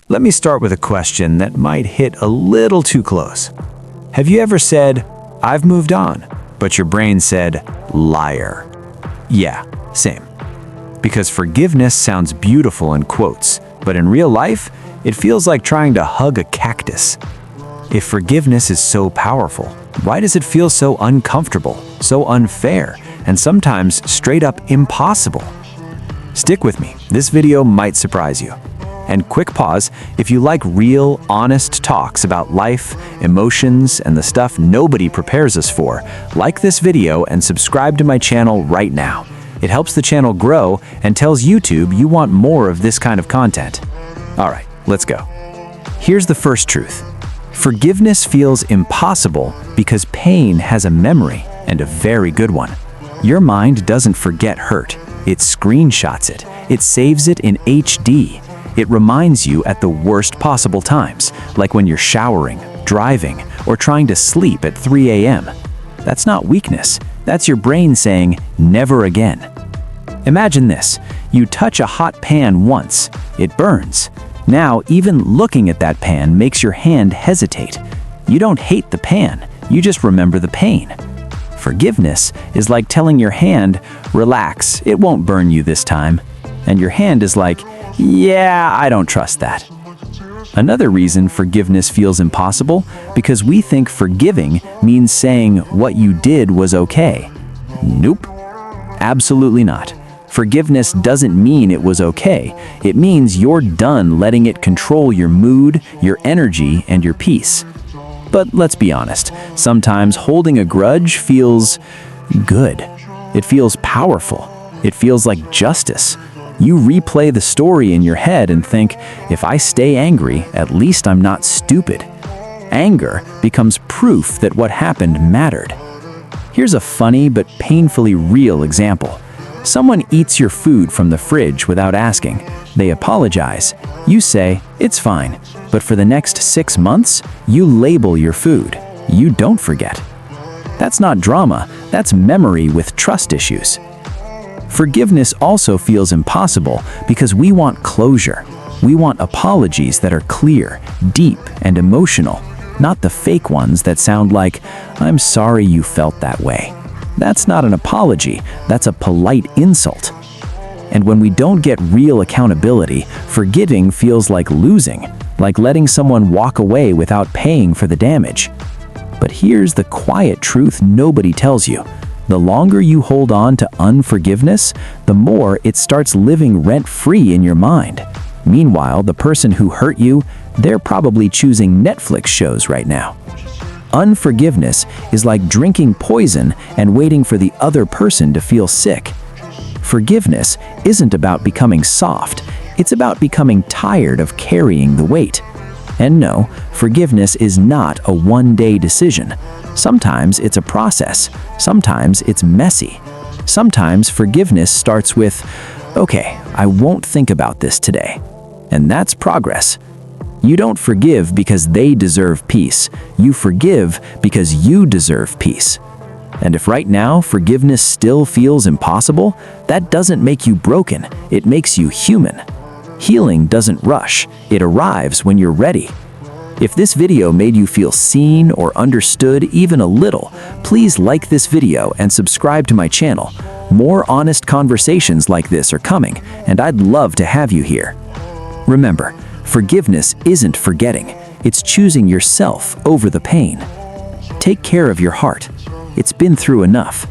Let me start with a question that might hit a little too close. Have you ever said, "I've moved on," but your brain said, "Liar"? Yeah, same. Because forgiveness sounds beautiful in quotes, but in real life, it feels like trying to hug a cactus. If forgiveness is so powerful, why does it feel so uncomfortable, so unfair, and sometimes straight up impossible? Stick with me, this video might surprise you. And quick pause, if you like real, honest talks about life, emotions, and the stuff nobody prepares us for, like this video and subscribe to my channel right now. It helps the channel grow and tells YouTube you want more of this kind of content. All right, let's go. Here's the first truth. Forgiveness feels impossible because pain has a memory, and a very good one. Your mind doesn't forget hurt. It screenshots it. It saves it in HD. It reminds you at the worst possible times, like when you're showering, driving, or trying to sleep at 3 a.m. That's not weakness. That's your brain saying, never again. Imagine this. You touch a hot pan once. It burns. Now, even looking at that pan makes your hand hesitate. You don't hate the pan. You just remember the pain. Forgiveness is like telling your hand, relax, it won't burn you this time. And your hand is like, yeah, I don't trust that. Another reason forgiveness feels impossible, because we think forgiving means saying what you did was okay. Nope. Absolutely not. Forgiveness doesn't mean it was okay. It means you're done letting it control your mood, your energy, and your peace. But let's be honest, sometimes holding a grudge feels good. It feels powerful. It feels like justice. You replay the story in your head and think, if I stay angry, at least I'm not stupid. Anger becomes proof that what happened mattered. Here's a funny but painfully real example. Someone eats your food from the fridge without asking. They apologize. You say, it's fine. But for the next 6 months, you label your food. You don't forget. That's not drama. That's memory with trust issues. Forgiveness also feels impossible because we want closure. We want apologies that are clear, deep, and emotional, not the fake ones that sound like, I'm sorry you felt that way. That's not an apology, that's a polite insult. And when we don't get real accountability, forgiving feels like losing, like letting someone walk away without paying for the damage. But here's the quiet truth nobody tells you. The longer you hold on to unforgiveness, the more it starts living rent-free in your mind. Meanwhile, the person who hurt you, they're probably choosing Netflix shows right now. Unforgiveness is like drinking poison and waiting for the other person to feel sick. Forgiveness isn't about becoming soft, it's about becoming tired of carrying the weight. And no, forgiveness is not a one-day decision. Sometimes it's a process. Sometimes it's messy. Sometimes forgiveness starts with, okay, I won't think about this today. And that's progress. You don't forgive because they deserve peace. You forgive because you deserve peace. And if right now forgiveness still feels impossible, that doesn't make you broken. It makes you human. Healing doesn't rush. It arrives when you're ready. If this video made you feel seen or understood even a little, please like this video and subscribe to my channel. More honest conversations like this are coming, and I'd love to have you here. Remember, forgiveness isn't forgetting. It's choosing yourself over the pain. Take care of your heart. It's been through enough.